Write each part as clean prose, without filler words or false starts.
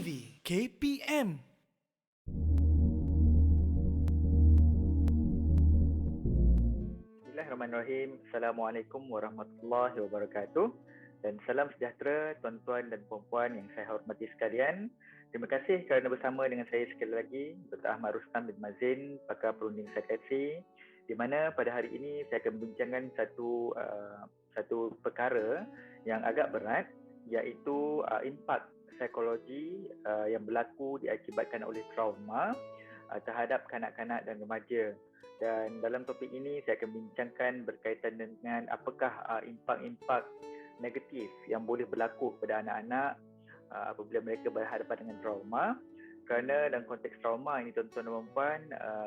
TV KPM. Bismillahirrahmanirrahim. Assalamualaikum warahmatullahi wabarakatuh. Dan salam sejahtera tuan-tuan dan puan-puan yang saya hormati sekalian. Terima kasih kerana bersama dengan saya sekali lagi, Dr. Ahmad Rustam bin Mazin, pakar perunding psikiatri, di mana pada hari ini saya akan membincangkan satu perkara yang agak berat, iaitu impak psikologi yang berlaku diakibatkan oleh trauma terhadap kanak-kanak dan remaja. Dan dalam topik ini saya akan bincangkan berkaitan dengan apakah impak-impak negatif yang boleh berlaku kepada anak-anak apabila mereka berhadapan dengan trauma. Kerana dalam konteks trauma ini tuan-tuan dan puan,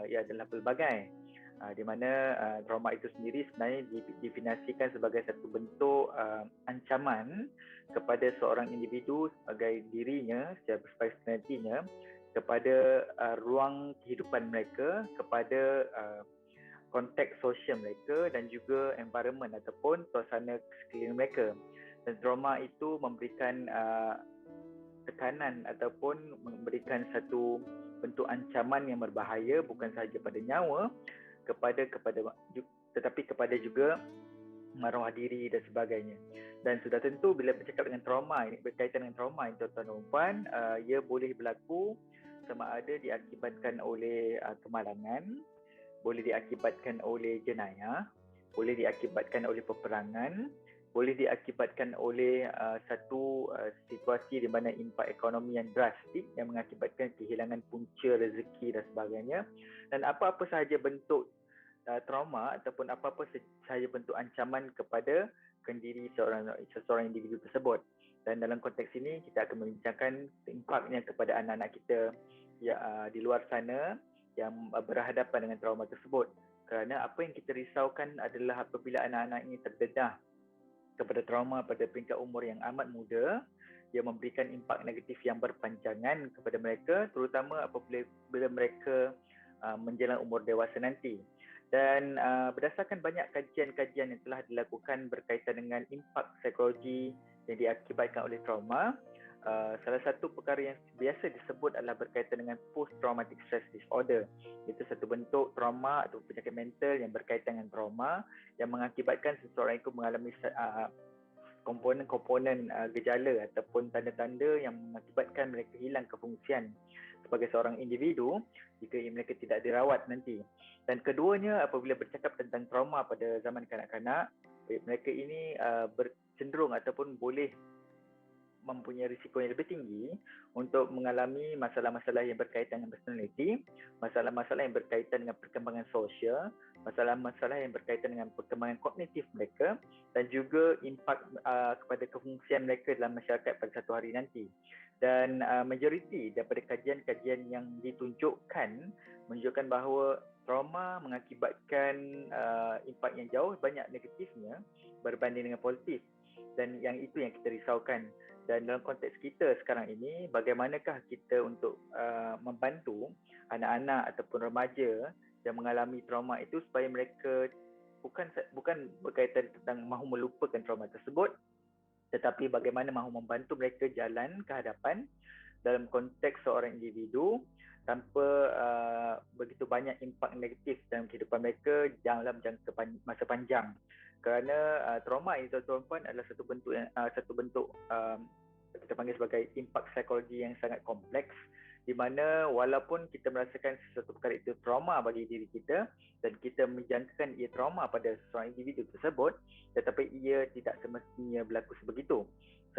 ia adalah pelbagai. Di mana trauma itu sendiri sebenarnya didefinisikan sebagai satu bentuk ancaman kepada seorang individu sebagai dirinya, secara personalitinya, kepada ruang kehidupan mereka, kepada konteks sosial mereka dan juga environment ataupun suasana sekeliling mereka. Dan trauma itu memberikan tekanan ataupun memberikan satu bentuk ancaman yang berbahaya bukan sahaja pada nyawa, tetapi kepada juga maruah diri dan sebagainya. Dan sudah tentu bila bercakap dengan trauma ini, berkaitan dengan trauma ini tuan-tuan dan puan, ia boleh berlaku sama ada diakibatkan oleh kemalangan, boleh diakibatkan oleh jenayah, boleh diakibatkan oleh peperangan, boleh diakibatkan oleh satu situasi di mana impak ekonomi yang drastik yang mengakibatkan kehilangan punca rezeki dan sebagainya. Dan apa-apa sahaja bentuk trauma ataupun apa-apa sahaja bentuk ancaman kepada diri seseorang individu tersebut. Dan dalam konteks ini kita akan membincangkan impaknya kepada anak-anak kita di luar sana yang berhadapan dengan trauma tersebut. Kerana apa yang kita risaukan adalah apabila anak-anak ini terdedah kepada trauma pada peringkat umur yang amat muda, ia memberikan impak negatif yang berpanjangan kepada mereka, terutama apabila mereka menjelang umur dewasa nanti. Dan berdasarkan banyak kajian-kajian yang telah dilakukan berkaitan dengan impak psikologi yang diakibatkan oleh trauma, salah satu perkara yang biasa disebut adalah berkaitan dengan post-traumatic stress disorder. Itu satu bentuk trauma atau penyakit mental yang berkaitan dengan trauma yang mengakibatkan seseorang itu mengalami komponen-komponen gejala ataupun tanda-tanda yang mengakibatkan mereka hilang kefungsian sebagai seorang individu jika mereka tidak dirawat nanti. Dan keduanya, apabila bercakap tentang trauma pada zaman kanak-kanak, mereka ini bercenderung ataupun boleh mempunyai risiko yang lebih tinggi untuk mengalami masalah-masalah yang berkaitan dengan personality, masalah-masalah yang berkaitan dengan perkembangan sosial, masalah-masalah yang berkaitan dengan perkembangan kognitif mereka dan juga impak kepada kefungsian mereka dalam masyarakat pada satu hari nanti. Dan majoriti daripada kajian-kajian yang ditunjukkan menunjukkan bahawa trauma mengakibatkan impak yang jauh banyak negatifnya berbanding dengan positif. Dan yang itu yang kita risaukan. Dan dalam konteks kita sekarang ini, bagaimanakah kita untuk membantu anak-anak ataupun remaja yang mengalami trauma itu supaya mereka bukan berkaitan tentang mahu melupakan trauma tersebut, tetapi bagaimana mahu membantu mereka jalan ke hadapan dalam konteks seorang individu tanpa begitu banyak impak negatif dalam kehidupan mereka dalam jangka masa panjang. Kerana trauma ini tuan-tuan adalah satu bentuk kita panggil sebagai impak psikologi yang sangat kompleks, di mana walaupun kita merasakan sesuatu perkara itu trauma bagi diri kita dan kita menjangkakan ia trauma pada seorang individu tersebut, tetapi ia tidak semestinya berlaku sebegitu.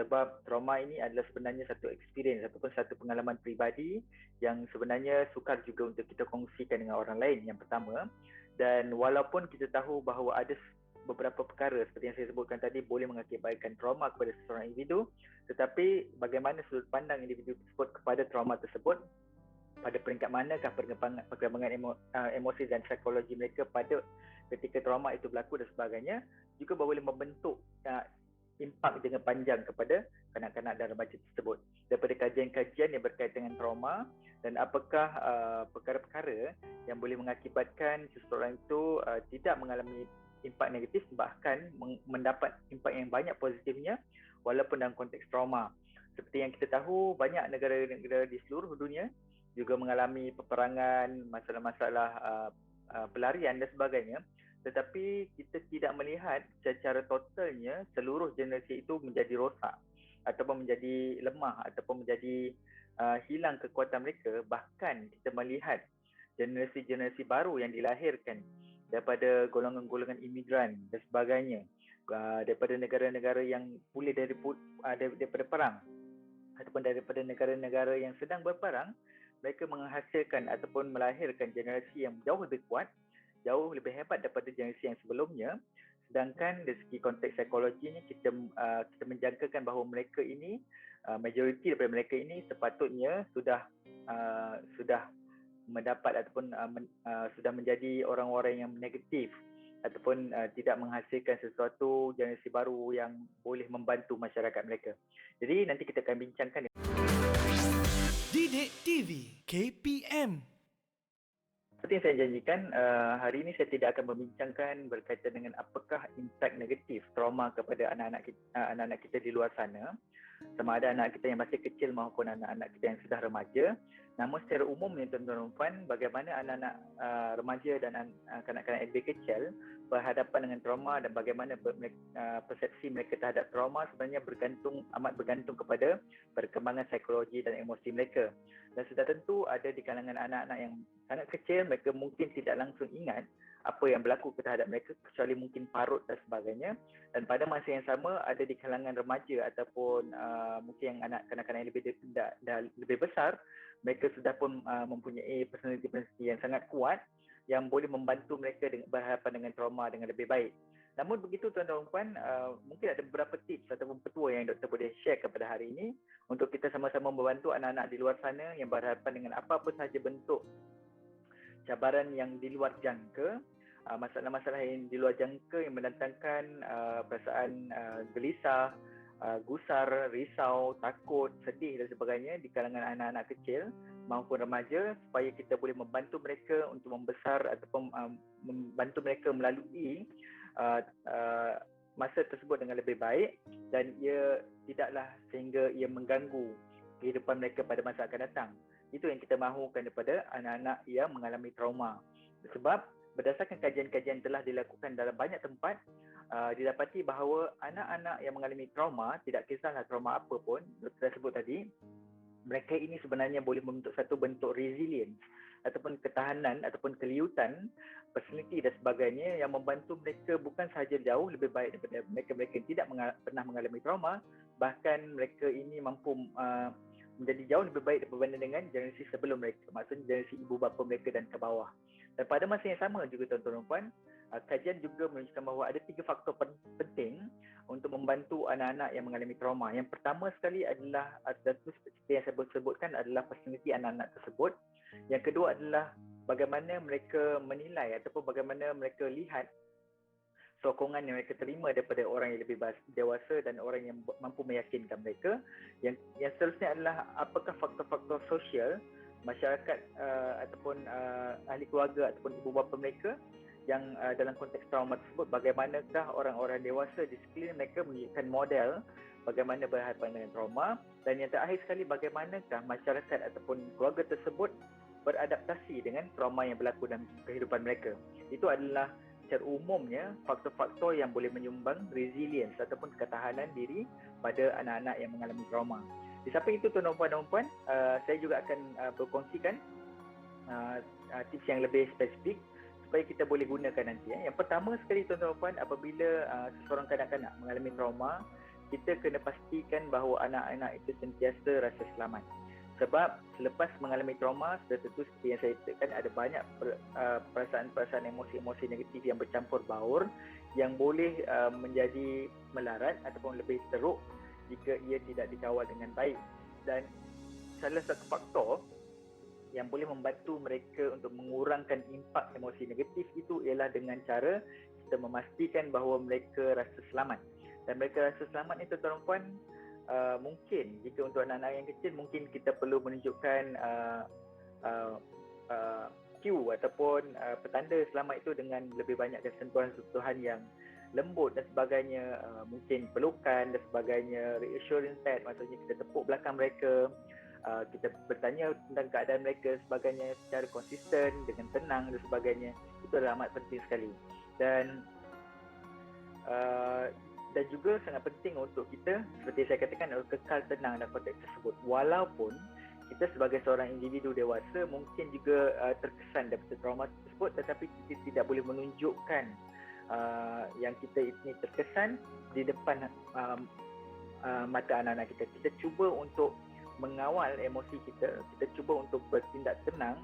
Sebab trauma ini adalah sebenarnya satu experience ataupun satu pengalaman peribadi yang sebenarnya sukar juga untuk kita kongsikan dengan orang lain, yang pertama. Dan walaupun kita tahu bahawa ada beberapa perkara seperti yang saya sebutkan tadi boleh mengakibatkan trauma kepada seseorang individu, tetapi bagaimana sudut pandang individu tersebut kepada trauma tersebut, pada peringkat manakah perkembangan emosi dan psikologi mereka pada ketika trauma itu berlaku dan sebagainya, juga boleh membentuk impak jangka panjang kepada kanak-kanak dan remaja tersebut. Daripada kajian-kajian yang berkaitan dengan trauma dan apakah perkara-perkara yang boleh mengakibatkan seseorang itu tidak mengalami impak negatif, bahkan mendapat impak yang banyak positifnya walaupun dalam konteks trauma. Seperti yang kita tahu, banyak negara-negara di seluruh dunia juga mengalami peperangan, masalah-masalah pelarian dan sebagainya. Tetapi kita tidak melihat secara totalnya seluruh generasi itu menjadi rosak ataupun menjadi lemah ataupun menjadi hilang kekuatan mereka. Bahkan kita melihat generasi-generasi baru yang dilahirkan daripada golongan-golongan imigran dan sebagainya, daripada negara-negara yang pulih daripada perang ataupun daripada negara-negara yang sedang berperang, mereka menghasilkan ataupun melahirkan generasi yang jauh lebih kuat, jauh lebih hebat daripada generasi yang sebelumnya. Sedangkan dari segi konteks psikologinya, kita menjangkakan bahawa mereka ini, majoriti daripada mereka ini sepatutnya sudah mendapat ataupun sudah menjadi orang-orang yang negatif ataupun tidak menghasilkan sesuatu generasi baru yang boleh membantu masyarakat mereka. Jadi nanti kita akan bincangkan. Didik TV KPM. Seperti yang saya janjikan, hari ini saya tidak akan membincangkan berkaitan dengan apakah impak negatif trauma kepada anak-anak kita di luar sana, sama ada anak kita yang masih kecil maupun anak-anak kita yang sudah remaja. Namun secara umumnya tuan-tuan dan puan, bagaimana anak-anak remaja dan kanak-kanak lebih kecil berhadapan dengan trauma dan bagaimana persepsi mereka terhadap trauma sebenarnya amat bergantung kepada perkembangan psikologi dan emosi mereka. Dan sudah tentu ada di kalangan anak-anak yang sangat kecil, mereka mungkin tidak langsung ingat apa yang berlaku terhadap mereka kecuali mungkin parut dan sebagainya. Dan pada masa yang sama ada di kalangan remaja ataupun mungkin yang kanak-kanak yang lebih besar, mereka sudah pun mempunyai personaliti yang sangat kuat yang boleh membantu mereka berhadapan dengan trauma dengan lebih baik. Namun begitu tuan-tuan dan puan, mungkin ada beberapa tips ataupun petua yang Dr. boleh share kepada hari ini untuk kita sama-sama membantu anak-anak di luar sana yang berhadapan dengan apa-apa sahaja bentuk cabaran yang di luar jangka, masalah-masalah yang di luar jangka yang mendatangkan perasaan gelisah, gusar, risau, takut, sedih dan sebagainya di kalangan anak-anak kecil maupun remaja, supaya kita boleh membantu mereka untuk membesar ataupun membantu mereka melalui masa tersebut dengan lebih baik dan ia tidaklah sehingga ia mengganggu kehidupan mereka pada masa akan datang. Itu yang kita mahukan daripada anak-anak yang mengalami trauma. Sebab berdasarkan kajian-kajian telah dilakukan dalam banyak tempat, didapati bahawa anak-anak yang mengalami trauma, tidak kisahlah trauma apa pun, doktor sebut tadi, mereka ini sebenarnya boleh membentuk satu bentuk resilience ataupun ketahanan ataupun keliutan, personality dan sebagainya yang membantu mereka bukan sahaja jauh lebih baik daripada mereka-mereka yang tidak pernah mengalami trauma, bahkan mereka ini mampu menjadi jauh lebih baik berbanding dengan generasi sebelum mereka, maksudnya generasi ibu bapa mereka dan ke bawah. Dan pada masa yang sama juga tuan-tuan dan puan, kajian juga menunjukkan bahawa ada 3 faktor penting untuk membantu anak-anak yang mengalami trauma. Yang pertama sekali adalah, seperti yang saya sebutkan, adalah personality anak-anak tersebut. Yang kedua adalah bagaimana mereka menilai ataupun bagaimana mereka lihat sokongan yang mereka terima daripada orang yang lebih dewasa dan orang yang mampu meyakinkan mereka. Yang seterusnya adalah apakah faktor-faktor sosial masyarakat ataupun ahli keluarga ataupun ibu bapa mereka yang dalam konteks trauma tersebut, bagaimanakah orang-orang dewasa di sekeliling mereka menunjukkan model bagaimana berhadapan dengan trauma. Dan yang terakhir sekali, bagaimanakah masyarakat ataupun keluarga tersebut beradaptasi dengan trauma yang berlaku dalam kehidupan mereka. Itu adalah secara umumnya faktor-faktor yang boleh menyumbang resilience ataupun ketahanan diri pada anak-anak yang mengalami trauma. Di samping itu tuan-tuan dan puan, saya juga akan berkongsikan tips yang lebih spesifik supaya kita boleh gunakan nanti. Yang pertama sekali tuan-tuan dan puan, apabila seseorang kanak-kanak mengalami trauma, kita kena pastikan bahawa anak-anak itu sentiasa rasa selamat. Sebab selepas mengalami trauma, sudah tentu seperti yang saya katakan, ada banyak perasaan-perasaan emosi-emosi negatif yang bercampur baur yang boleh menjadi melarat ataupun lebih teruk jika ia tidak dikawal dengan baik. Dan salah satu faktor yang boleh membantu mereka untuk mengurangkan impak emosi negatif itu ialah dengan cara kita memastikan bahawa mereka rasa selamat. Dan mereka rasa selamat itu tuan-tuan, mungkin jika untuk anak-anak yang kecil mungkin kita perlu menunjukkan cue ataupun petanda selamat itu dengan lebih banyak sentuhan-sentuhan yang lembut dan sebagainya, mungkin pelukan dan sebagainya, reassurance pad, maksudnya kita tepuk belakang mereka, kita bertanya tentang keadaan mereka sebagainya secara konsisten dengan tenang dan sebagainya. Itu adalah amat penting sekali. Dan juga sangat penting untuk kita, seperti saya katakan, kekal tenang dalam konteks tersebut. Walaupun kita sebagai seorang individu dewasa mungkin juga terkesan daripada trauma tersebut, tetapi kita tidak boleh menunjukkan yang kita ini terkesan di depan mata anak-anak kita. Kita cuba untuk mengawal emosi kita, kita cuba untuk bertindak tenang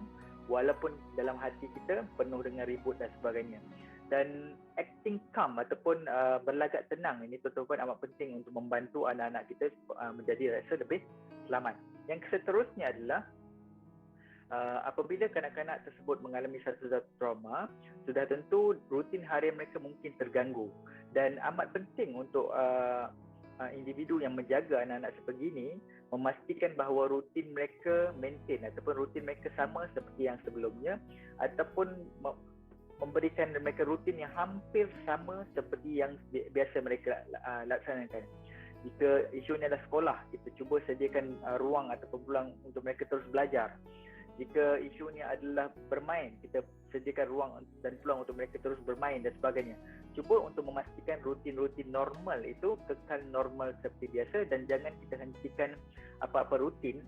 walaupun dalam hati kita penuh dengan ribut dan sebagainya. Dan acting calm ataupun berlagak tenang ini tuan-tuan amat penting untuk membantu anak-anak kita menjadi rasa lebih selamat. Yang seterusnya adalah apabila kanak-kanak tersebut mengalami satu trauma, sudah tentu rutin harian mereka mungkin terganggu, dan amat penting untuk individu yang menjaga anak-anak sebegini memastikan bahawa rutin mereka maintain ataupun rutin mereka sama seperti yang sebelumnya, ataupun memberikan mereka rutin yang hampir sama seperti yang biasa mereka laksanakan. Jika isunya adalah sekolah, kita cuba sediakan ruang ataupun peluang untuk mereka terus belajar. Jika isunya adalah bermain, kita sediakan ruang dan peluang untuk mereka terus bermain dan sebagainya. Cuba untuk memastikan rutin-rutin normal itu kekal normal seperti biasa, dan jangan kita hentikan apa-apa rutin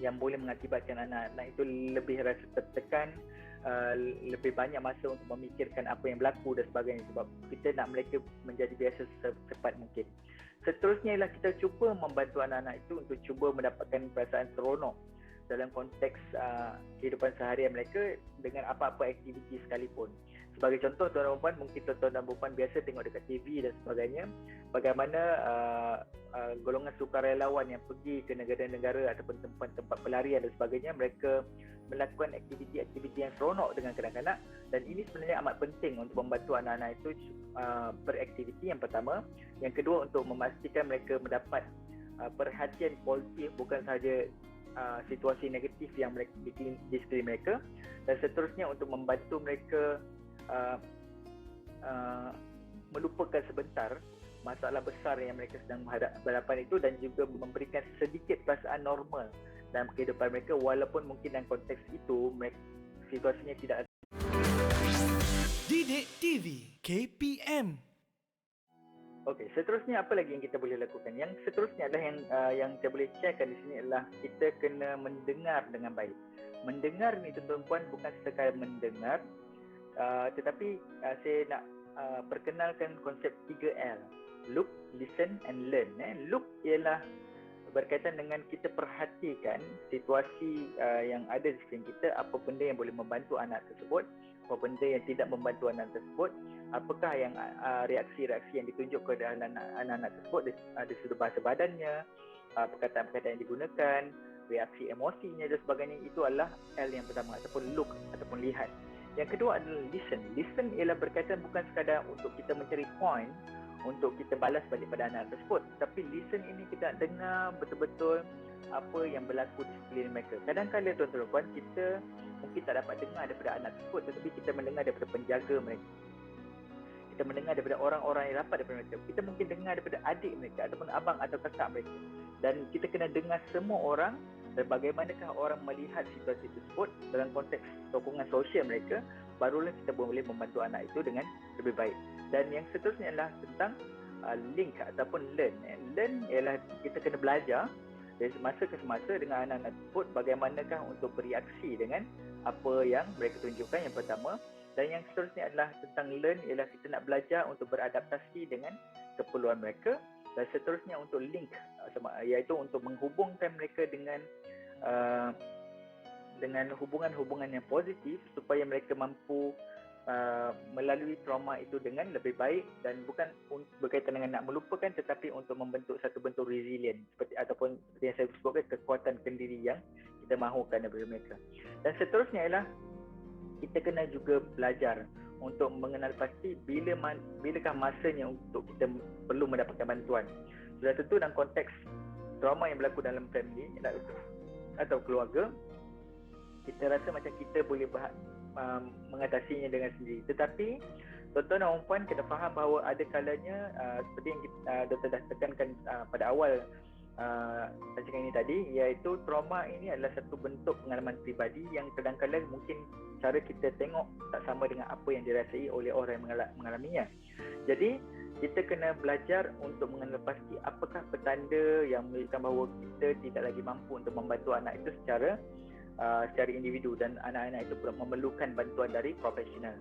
yang boleh mengakibatkan anak-anak itu lebih rasa tertekan, lebih banyak masa untuk memikirkan apa yang berlaku dan sebagainya, sebab kita nak mereka menjadi biasa secepat mungkin. Seterusnya ialah kita cuba membantu anak-anak itu untuk cuba mendapatkan perasaan seronok dalam konteks kehidupan seharian mereka dengan apa-apa aktiviti sekalipun. Sebagai contoh, tuan-tuan dan puan, mungkin tuan-tuan dan puan biasa tengok dekat TV dan sebagainya, bagaimana golongan sukarelawan yang pergi ke negara-negara ataupun tempat-tempat pelarian dan sebagainya, mereka melakukan aktiviti-aktiviti yang seronok dengan kanak-kanak, dan ini sebenarnya amat penting untuk membantu anak-anak itu beraktiviti, yang pertama. Yang kedua, untuk memastikan mereka mendapat perhatian positif, bukan sahaja situasi negatif yang mereka di sekeliling mereka, dan seterusnya untuk membantu mereka melupakan sebentar masalah besar yang mereka sedang berhadapan itu, dan juga memberikan sedikit perasaan normal dalam kehidupan mereka, walaupun mungkin dalam konteks itu situasinya tidak. Didik TV KPM. Okey, seterusnya apa lagi yang kita boleh lakukan? Yang seterusnya adalah yang saya boleh sharekan di sini adalah kita kena mendengar dengan baik. Mendengar ni tuan-tuan bukan sekadar mendengar, tetapi saya nak perkenalkan konsep 3L. Look, listen and learn. Look ialah berkaitan dengan kita perhatikan situasi yang ada di sekeliling kita, apa benda yang boleh membantu anak tersebut, apa benda yang tidak membantu anak tersebut, apakah yang reaksi-reaksi yang ditunjuk kepada anak-anak tersebut dari sudut bahasa badannya, perkataan-perkataan yang digunakan, reaksi emosinya dan sebagainya. Itu adalah L yang pertama, ataupun look ataupun lihat. Yang kedua adalah listen. Listen ialah berkaitan bukan sekadar untuk kita mencari point untuk kita balas balik pada anak tersebut, tapi listen ini kita nak dengar betul-betul apa yang berlaku di sekeliling mereka. Kadang-kadang tuan-tuan, kita mungkin tak dapat dengar daripada anak tersebut, tetapi kita mendengar daripada penjaga mereka, kita mendengar daripada orang-orang yang rapat daripada mereka, kita mungkin dengar daripada adik mereka ataupun abang atau kakak mereka, dan kita kena dengar semua orang dan bagaimanakah orang melihat situasi tersebut dalam konteks sokongan sosial mereka, barulah kita boleh membantu anak itu dengan lebih baik. Dan yang seterusnya adalah tentang link ataupun learn. Learn ialah kita kena belajar dari semasa ke semasa dengan anak-anak tersebut bagaimanakah untuk bereaksi dengan apa yang mereka tunjukkan, yang pertama. Dan yang seterusnya adalah tentang learn, ialah kita nak belajar untuk beradaptasi dengan keperluan mereka, dan seterusnya untuk link, iaitu untuk menghubungkan mereka dengan hubungan-hubungan yang positif supaya mereka mampu melalui trauma itu dengan lebih baik, dan bukan berkaitan dengan nak melupakan, tetapi untuk membentuk satu bentuk resilient ataupun seperti yang saya sebutkan, kekuatan kendiri yang kita mahukan daripada mereka. Dan seterusnya ialah kita kena juga belajar untuk mengenal pasti bilakah masanya untuk kita perlu mendapatkan bantuan. Sudah tentu dalam konteks trauma yang berlaku dalam family atau keluarga, kita rasa macam kita boleh mengatasinya dengan sendiri. Tetapi tuan-tuan dan puan kena faham bahawa ada kalanya seperti yang Dr. dah tekankan pada awal rancangan ini tadi, iaitu trauma ini adalah satu bentuk pengalaman pribadi yang kadang-kadang mungkin cara kita tengok tak sama dengan apa yang dirasai oleh orang yang mengalaminya. Jadi kita kena belajar untuk mengenal pasti apakah petanda yang menunjukkan bahawa kita tidak lagi mampu untuk membantu anak itu secara individu, dan anak-anak itu memerlukan bantuan dari profesional.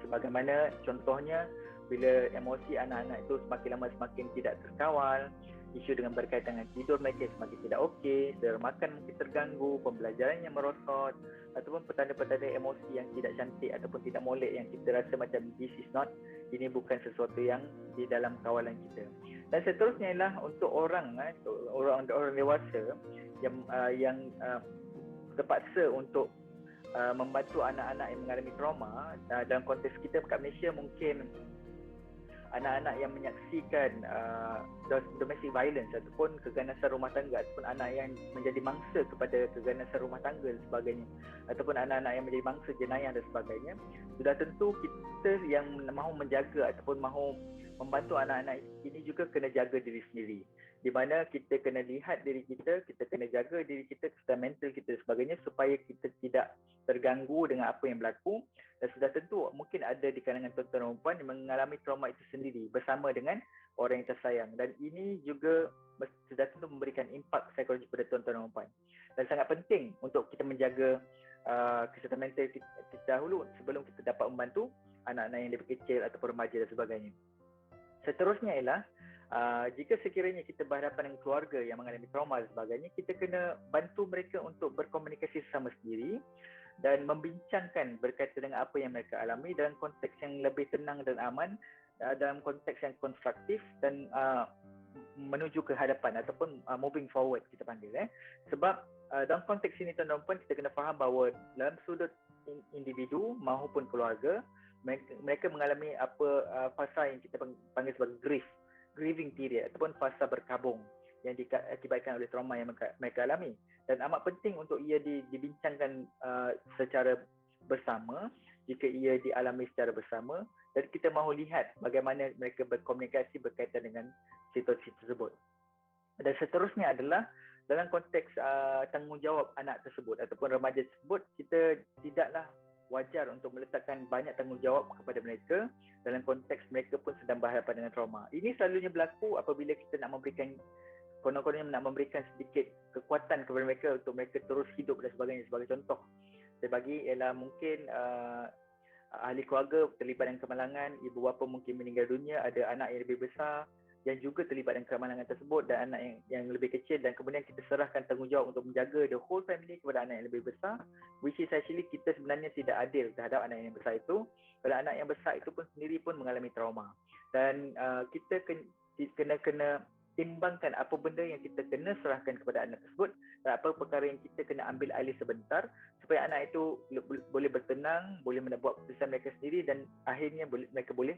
Sebagaimana contohnya bila emosi anak-anak itu semakin lama semakin tidak terkawal, isu dengan berkaitan dengan tidur mereka semakin tidak okey, selera makan mungkin terganggu, pembelajaran yang merosot, ataupun petanda-petanda emosi yang tidak cantik ataupun tidak molek yang kita rasa macam this is not, ini bukan sesuatu yang di dalam kawalan kita. Dan seterusnya ialah untuk orang dewasa yang terpaksa untuk membantu anak-anak yang mengalami trauma. Dalam konteks kita kat Malaysia, mungkin anak-anak yang menyaksikan domestic violence ataupun keganasan rumah tangga, ataupun anak yang menjadi mangsa kepada keganasan rumah tangga dan sebagainya, ataupun anak-anak yang menjadi mangsa jenayah dan sebagainya, sudah tentu kita yang mahu menjaga ataupun mahu membantu anak-anak ini juga kena jaga diri sendiri, di mana kita kena lihat diri kita kena jaga diri kita, kesihatan mental kita dan sebagainya, supaya kita tidak terganggu dengan apa yang berlaku. Dan sudah tentu mungkin ada di kalangan tuan-tuan dan puan yang mengalami trauma itu sendiri bersama dengan orang yang tersayang, dan ini juga sudah tentu memberikan impak psikologi pada tuan-tuan dan puan. Dan sangat penting untuk kita menjaga kesihatan mental kita dahulu sebelum kita dapat membantu anak-anak yang lebih kecil ataupun remaja dan sebagainya. Seterusnya ialah jika sekiranya kita berhadapan dengan keluarga yang mengalami trauma dan sebagainya, kita kena bantu mereka untuk berkomunikasi sesama sendiri dan membincangkan berkaitan dengan apa yang mereka alami dalam konteks yang lebih tenang dan aman, dalam konteks yang konstruktif dan menuju ke hadapan ataupun moving forward kita panggil. Sebab dalam konteks ini tuan-tuan dan puan, kita kena faham bahawa dalam sudut individu maupun keluarga, mereka mengalami fasa yang kita panggil sebagai grieving period ataupun fasa berkabung yang diakibatkan oleh trauma yang mereka alami, dan amat penting untuk ia dibincangkan secara bersama jika ia dialami secara bersama, dan kita mahu lihat bagaimana mereka berkomunikasi berkaitan dengan situasi tersebut. Dan seterusnya adalah dalam konteks tanggungjawab anak tersebut ataupun remaja tersebut, kita tidaklah wajar untuk meletakkan banyak tanggungjawab kepada mereka dalam konteks mereka pun sedang berhadapan dengan trauma. Ini selalunya berlaku apabila kita nak memberikan sedikit kekuatan kepada mereka untuk mereka terus hidup dan sebagainya. Sebagai contoh saya bagi ialah mungkin ahli keluarga terlibat dengan kemalangan, ibu bapa mungkin meninggal dunia, ada anak yang lebih besar yang juga terlibat dengan kemalangan tersebut dan anak yang lebih kecil, dan kemudian kita serahkan tanggungjawab untuk menjaga the whole family kepada anak yang lebih besar, which is actually kita sebenarnya tidak adil terhadap anak yang besar itu, kerana anak yang besar itu pun sendiri pun mengalami trauma. Dan kita kena timbangkan apa benda yang kita kena serahkan kepada anak tersebut dan apa perkara yang kita kena ambil alih sebentar supaya anak itu boleh bertenang, boleh membuat keputusan mereka sendiri, dan akhirnya mereka boleh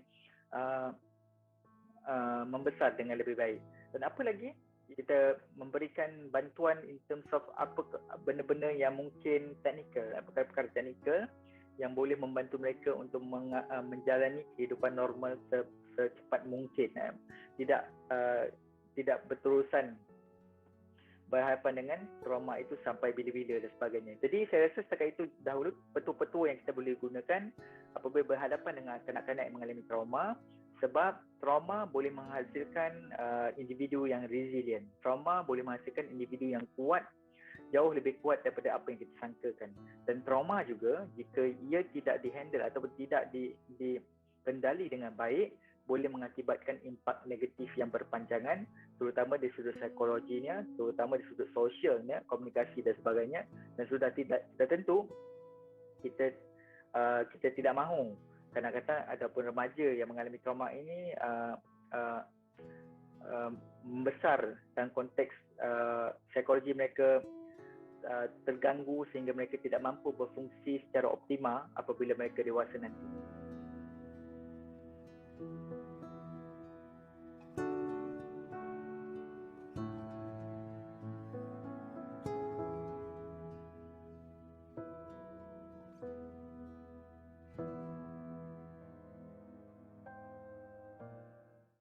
membesar dengan lebih baik. Dan apa lagi, kita memberikan bantuan in terms of apa benda-benda yang mungkin teknikal, perkara-perkara teknikal yang boleh membantu mereka untuk menjalani kehidupan normal secepat mungkin. Tidak berterusan berhadapan dengan trauma itu sampai bila-bila dan sebagainya. Jadi saya rasa setakat itu dahulu petua-petua yang kita boleh gunakan apabila berhadapan dengan kanak-kanak yang mengalami trauma, sebab trauma boleh menghasilkan individu yang resilient. Trauma boleh menghasilkan individu yang kuat, jauh lebih kuat daripada apa yang kita sangkakan. Dan trauma juga jika ia tidak dihandle ataupun tidak dikendali dengan baik, boleh mengakibatkan impak negatif yang berpanjangan, terutama di sudut psikologinya, terutama di sudut sosialnya, komunikasi dan sebagainya. Dan sudah tentu kita tidak mahu kadang-kadang ataupun remaja yang mengalami trauma ini membesar dalam konteks psikologi mereka terganggu sehingga mereka tidak mampu berfungsi secara optimal apabila mereka dewasa nanti.